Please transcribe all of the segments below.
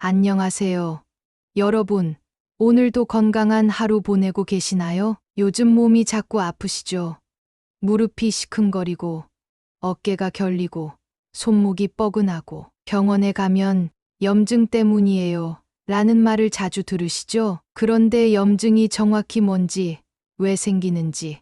안녕하세요. 여러분, 오늘도 건강한 하루 보내고 계시나요? 요즘 몸이 자꾸 아프시죠? 무릎이 시큰거리고, 어깨가 결리고, 손목이 뻐근하고, 병원에 가면 염증 때문이에요. 라는 말을 자주 들으시죠? 그런데 염증이 정확히 뭔지, 왜 생기는지,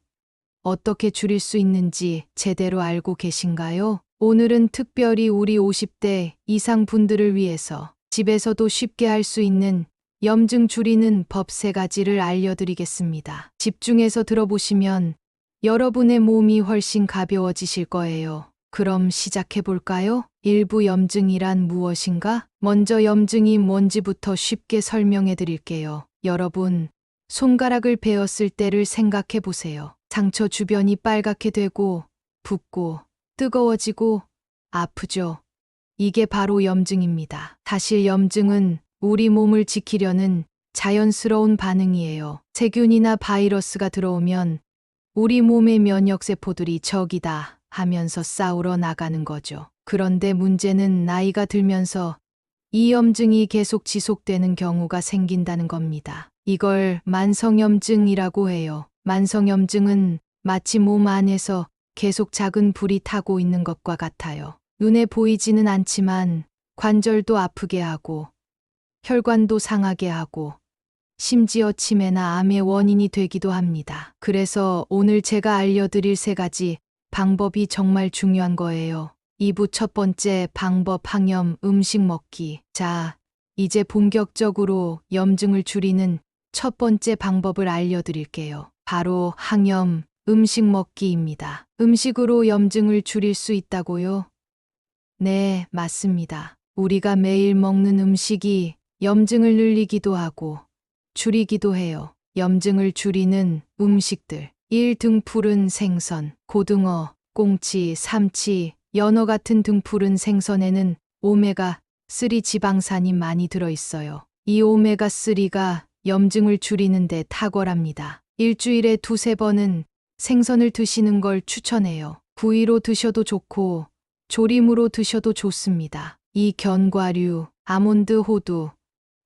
어떻게 줄일 수 있는지 제대로 알고 계신가요? 오늘은 특별히 우리 50대 이상 분들을 위해서 집에서도 쉽게 할 수 있는 염증 줄이는 법 3가지를 알려드리겠습니다. 집중해서 들어보시면 여러분의 몸이 훨씬 가벼워지실 거예요. 그럼 시작해 볼까요? 일부 염증이란 무엇인가? 먼저 염증이 뭔지부터 쉽게 설명해 드릴게요. 여러분, 손가락을 베었을 때를 생각해 보세요. 상처 주변이 빨갛게 되고, 붓고, 뜨거워지고, 아프죠? 이게 바로 염증입니다. 사실 염증은 우리 몸을 지키려는 자연스러운 반응이에요. 세균이나 바이러스가 들어오면 우리 몸의 면역세포들이 적이다 하면서 싸우러 나가는 거죠. 그런데 문제는 나이가 들면서 이 염증이 계속 지속되는 경우가 생긴다는 겁니다. 이걸 만성염증이라고 해요. 만성염증은 마치 몸 안에서 계속 작은 불이 타고 있는 것과 같아요. 눈에 보이지는 않지만 관절도 아프게 하고 혈관도 상하게 하고 심지어 치매나 암의 원인이 되기도 합니다. 그래서 오늘 제가 알려드릴 3가지 방법이 정말 중요한 거예요. 2부 첫 번째 방법 항염 음식 먹기. 자, 이제 본격적으로 염증을 줄이는 첫 번째 방법을 알려드릴게요. 바로 항염 음식 먹기입니다. 음식으로 염증을 줄일 수 있다고요? 네, 맞습니다. 우리가 매일 먹는 음식이 염증을 늘리기도 하고 줄이기도 해요. 염증을 줄이는 음식들. 1. 등푸른 생선, 고등어, 꽁치, 삼치, 연어 같은 등푸른 생선에는 오메가3 지방산이 많이 들어있어요. 이 오메가3가 염증을 줄이는 데 탁월합니다. 일주일에 2~3번은 생선을 드시는 걸 추천해요. 구이로 드셔도 좋고 조림으로 드셔도 좋습니다. 이 견과류, 아몬드, 호두,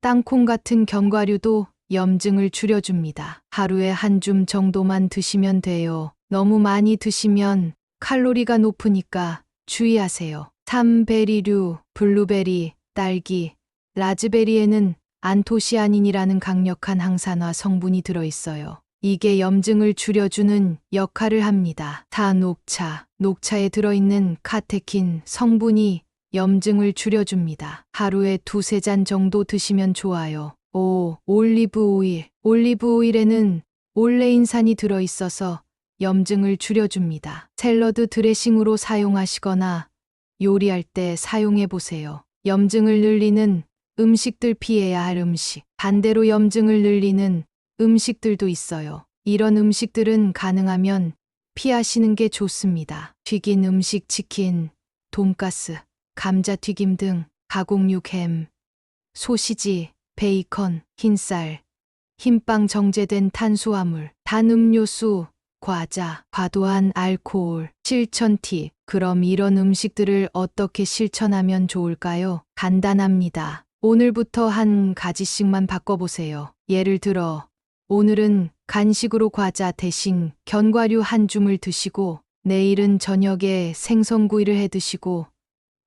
땅콩 같은 견과류도 염증을 줄여줍니다. 하루에 한 줌 정도만 드시면 돼요. 너무 많이 드시면 칼로리가 높으니까 주의하세요. 3. 베리류, 블루베리, 딸기, 라즈베리에는 안토시아닌이라는 강력한 항산화 성분이 들어있어요. 이게 염증을 줄여주는 역할을 합니다. 4. 녹차, 녹차에 들어있는 카테킨 성분이 염증을 줄여줍니다. 하루에 2~3잔 정도 드시면 좋아요. 5. 올리브 오일. 올리브 오일에는 올레인산이 들어있어서 염증을 줄여줍니다. 샐러드 드레싱으로 사용하시거나 요리할 때 사용해 보세요. 염증을 늘리는 음식들 피해야 할 음식. 반대로 염증을 늘리는 음식들도 있어요. 이런 음식들은 가능하면 피하시는 게 좋습니다. 튀긴 음식 치킨, 돈가스, 감자튀김 등 가공육 햄, 소시지, 베이컨, 흰쌀, 흰빵 정제된 탄수화물, 단 음료수, 과자, 과도한 알코올, 실천 팁. 그럼 이런 음식들을 어떻게 실천하면 좋을까요? 간단합니다. 오늘부터 한 가지씩만 바꿔보세요. 예를 들어, 오늘은 간식으로 과자 대신 견과류 한 줌을 드시고, 내일은 저녁에 생선구이를 해 드시고,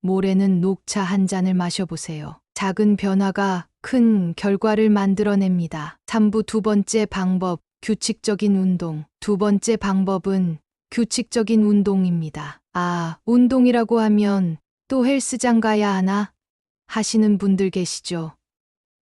모레는 녹차 한 잔을 마셔보세요. 작은 변화가 큰 결과를 만들어냅니다. 3부 두 번째 방법, 규칙적인 운동. 두 번째 방법은 규칙적인 운동입니다. 아, 운동이라고 하면 또 헬스장 가야 하나? 하시는 분들 계시죠?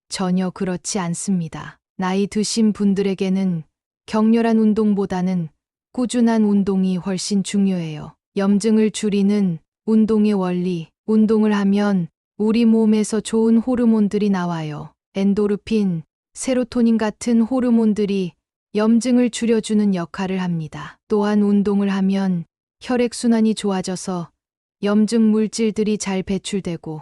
전혀 그렇지 않습니다. 나이 드신 분들에게는 격렬한 운동보다는 꾸준한 운동이 훨씬 중요해요. 염증을 줄이는 운동의 원리. 운동을 하면 우리 몸에서 좋은 호르몬들이 나와요. 엔도르핀, 세로토닌 같은 호르몬들이 염증을 줄여주는 역할을 합니다. 또한 운동을 하면 혈액순환이 좋아져서 염증 물질들이 잘 배출되고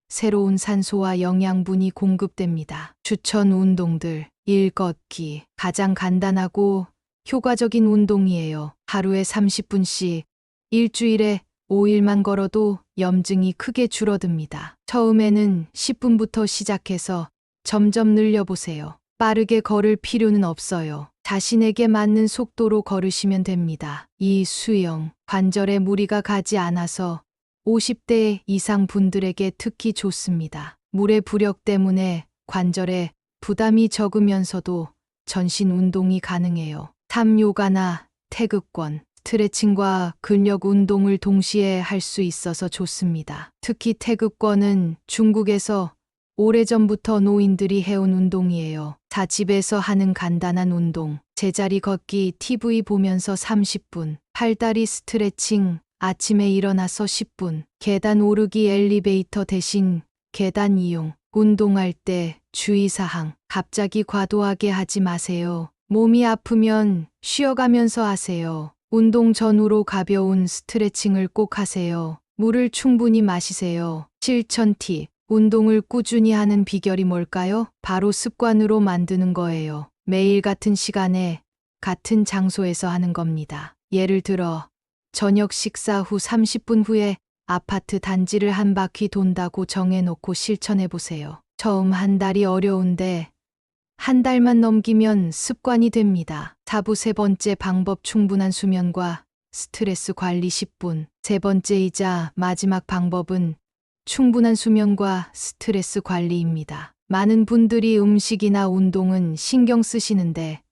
새로운 산소와 영양분이 공급됩니다. 추천 운동들. 1. 걷기. 가장 간단하고 효과적인 운동이에요. 하루에 30분씩 일주일에 5일만 걸어도 염증이 크게 줄어듭니다. 처음에는 10분부터 시작해서 점점 늘려보세요. 빠르게 걸을 필요는 없어요. 자신에게 맞는 속도로 걸으시면 됩니다. 이 수영, 관절에 무리가 가지 않아서 50대 이상 분들에게 특히 좋습니다. 물의 부력 때문에 관절에 부담이 적으면서도 전신 운동이 가능해요. 3. 요가나 태극권, 스트레칭과 근력 운동을 동시에 할 수 있어서 좋습니다. 특히 태극권은 중국에서 오래전부터 노인들이 해온 운동이에요. 다 집에서 하는 간단한 운동, 제자리 걷기 TV 보면서 30분, 팔다리 스트레칭, 아침에 일어나서 10분, 계단 오르기 엘리베이터 대신 계단 이용, 운동할 때 주의사항, 갑자기 과도하게 하지 마세요. 몸이 아프면 쉬어가면서 하세요. 운동 전후로 가벼운 스트레칭을 꼭 하세요. 물을 충분히 마시세요. 실천 팁. 운동을 꾸준히 하는 비결이 뭘까요? 바로 습관으로 만드는 거예요. 매일 같은 시간에 같은 장소에서 하는 겁니다. 예를 들어 저녁 식사 후 30분 후에 아파트 단지를 한 바퀴 돈다고 정해놓고 실천해 보세요. 처음 한 달이 어려운데 한 달만 넘기면 습관이 됩니다. 4부 세 번째 방법 충분한 수면과 스트레스 관리 10분. 세 번째이자 마지막 방법은 충분한 수면과 스트레스 관리입니다. 많은 분들이 음식이나 운동은 신경 쓰시는데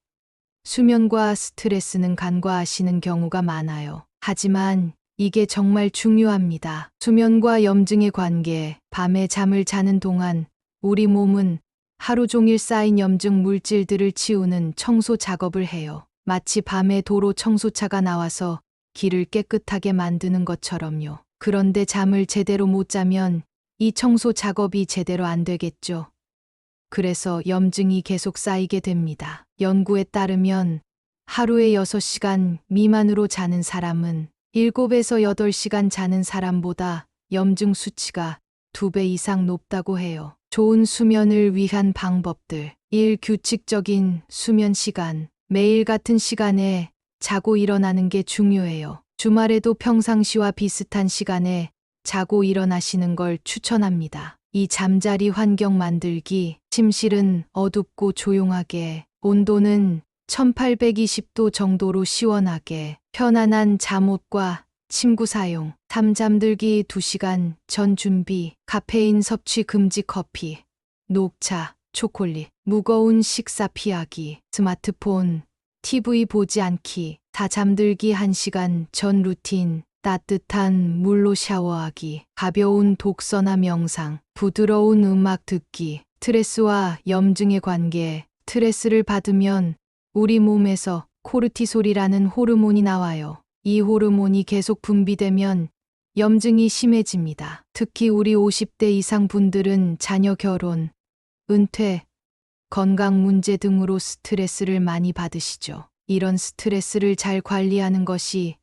수면과 스트레스는 간과하시는 경우가 많아요. 하지만 이게 정말 중요합니다. 수면과 염증의 관계, 밤에 잠을 자는 동안 우리 몸은 하루 종일 쌓인 염증 물질들을 치우는 청소 작업을 해요. 마치 밤에 도로 청소차가 나와서 길을 깨끗하게 만드는 것처럼요. 그런데 잠을 제대로 못 자면 이 청소 작업이 제대로 안 되겠죠. 그래서 염증이 계속 쌓이게 됩니다. 연구에 따르면 하루에 6시간 미만으로 자는 사람은 7에서 8시간 자는 사람보다 염증 수치가 2배 이상 높다고 해요. 좋은 수면을 위한 방법들. 1. 규칙적인 수면 시간. 매일 같은 시간에 자고 일어나는 게 중요해요. 주말에도 평상시와 비슷한 시간에 자고 일어나시는 걸 추천합니다. 이 잠자리 환경 만들기. 침실은 어둡고 조용하게, 온도는 1820도 정도로 시원하게, 편안한 잠옷과 침구 사용. 3. 잠들기 2시간 전 준비. 카페인 섭취 금지. 커피, 녹차, 초콜릿, 무거운 식사 피하기. 스마트폰, TV 보지 않기. 4. 잠들기 1시간 전 루틴. 따뜻한 물로 샤워하기, 가벼운 독서나 명상, 부드러운 음악 듣기. 스트레스와 염증의 관계. 스트레스를 받으면 우리 몸에서 코르티솔이라는 호르몬이 나와요. 이 호르몬이 계속 분비되면 염증이 심해집니다. 특히 우리 50대 이상 분들은 자녀 결혼, 은퇴, 건강 문제 등으로 스트레스를 많이 받으시죠. 이런 스트레스를 잘 관리하는 것이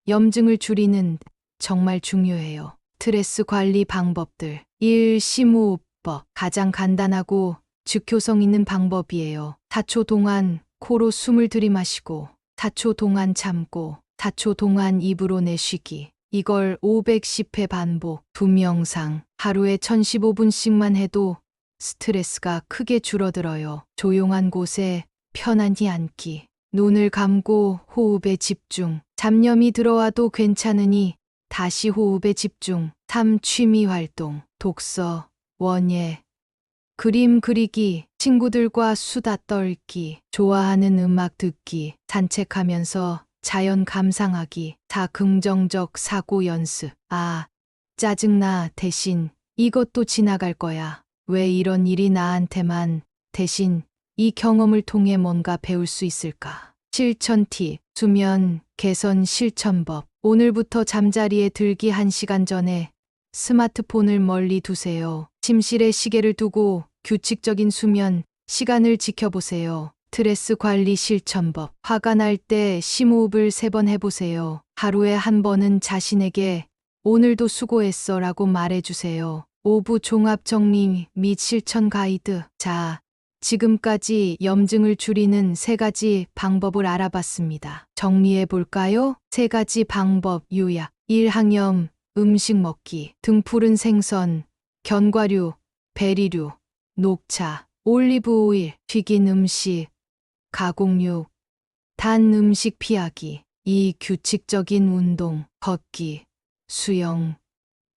염증을 줄이는 정말 중요해요. 스트레스 관리 방법들. 1. 심호흡법. 가장 간단하고 즉효성 있는 방법이에요. 4초 동안 코로 숨을 들이마시고 4초 동안 참고 4초 동안 입으로 내쉬기. 이걸 510회 반복. 두명상. 하루에 1015분씩만 해도 스트레스가 크게 줄어들어요. 조용한 곳에 편안히 앉기. 눈을 감고 호흡에 집중. 잡념이 들어와도 괜찮으니 다시 호흡에 집중. 3. 취미 활동. 독서, 원예, 그림 그리기, 친구들과 수다 떨기, 좋아하는 음악 듣기, 산책하면서 자연 감상하기. 4. 긍정적 사고 연습. 아, 짜증나. 대신 이것도 지나갈 거야. 왜 이런 일이 나한테만. 대신 이 경험을 통해 뭔가 배울 수 있을까? 실천 팁. 수면 개선 실천법. 오늘부터 잠자리에 들기 1시간 전에 스마트폰을 멀리 두세요. 침실에 시계를 두고 규칙적인 수면 시간을 지켜보세요. 스트레스 관리 실천법. 화가 날 때 심호흡을 3번 해보세요. 하루에 한 번은 자신에게 오늘도 수고했어 라고 말해주세요. 5부 종합 정리 및 실천 가이드. 자, 지금까지 염증을 줄이는 3가지 방법을 알아봤습니다. 정리해 볼까요? 3가지 방법 요약. 1. 항염, 음식 먹기, 등푸른 생선, 견과류, 베리류, 녹차, 올리브 오일, 튀긴 음식, 가공육, 단 음식 피하기. 이 규칙적인 운동, 걷기, 수영,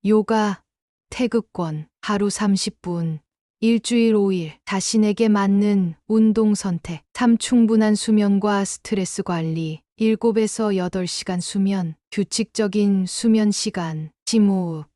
요가, 태극권, 하루 30분, 일주일 5일, 자신에게 맞는 운동 선택, 3. 충분한 수면과 스트레스 관리, 7에서 8시간 수면, 규칙적인 수면 시간, 심호흡,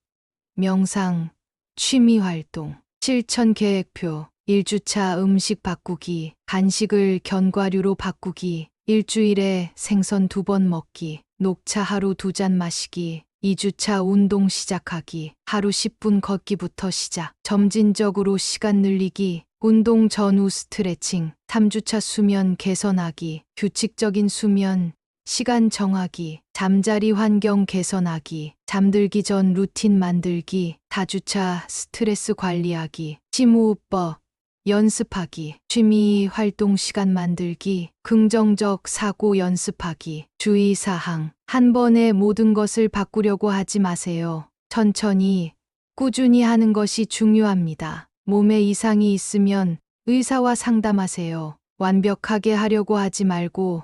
명상, 취미 활동, 실천 계획표, 1주차 음식 바꾸기, 간식을 견과류로 바꾸기, 일주일에 생선 2번 먹기, 녹차 하루 2잔 마시기, 2주차 운동 시작하기, 하루 10분 걷기부터 시작, 점진적으로 시간 늘리기, 운동 전후 스트레칭, 3주차 수면 개선하기, 규칙적인 수면, 시간 정하기, 잠자리 환경 개선하기, 잠들기 전 루틴 만들기, 4주차 스트레스 관리하기, 심호흡법, 연습하기, 취미 활동 시간 만들기, 긍정적 사고 연습하기, 주의사항, 한 번에 모든 것을 바꾸려고 하지 마세요. 천천히, 꾸준히 하는 것이 중요합니다. 몸에 이상이 있으면 의사와 상담하세요. 완벽하게 하려고 하지 말고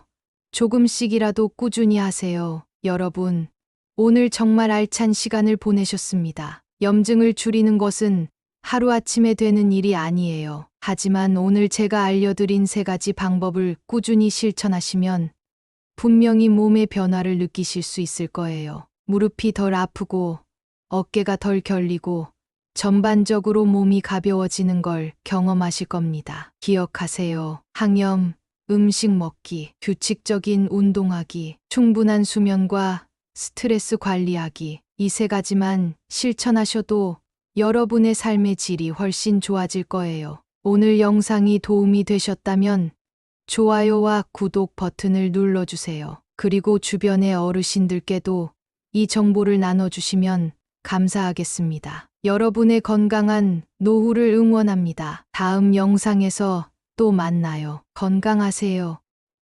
조금씩이라도 꾸준히 하세요. 여러분, 오늘 정말 알찬 시간을 보내셨습니다. 염증을 줄이는 것은 하루아침에 되는 일이 아니에요. 하지만 오늘 제가 알려드린 3가지 방법을 꾸준히 실천하시면 분명히 몸의 변화를 느끼실 수 있을 거예요. 무릎이 덜 아프고 어깨가 덜 결리고 전반적으로 몸이 가벼워지는 걸 경험하실 겁니다. 기억하세요. 항염, 음식 먹기, 규칙적인 운동하기, 충분한 수면과 스트레스 관리하기. 이 3가지만 실천하셔도 여러분의 삶의 질이 훨씬 좋아질 거예요. 오늘 영상이 도움이 되셨다면 좋아요와 구독 버튼을 눌러주세요. 그리고 주변의 어르신들께도 이 정보를 나눠주시면 감사하겠습니다. 여러분의 건강한 노후를 응원합니다. 다음 영상에서 또 만나요. 건강하세요.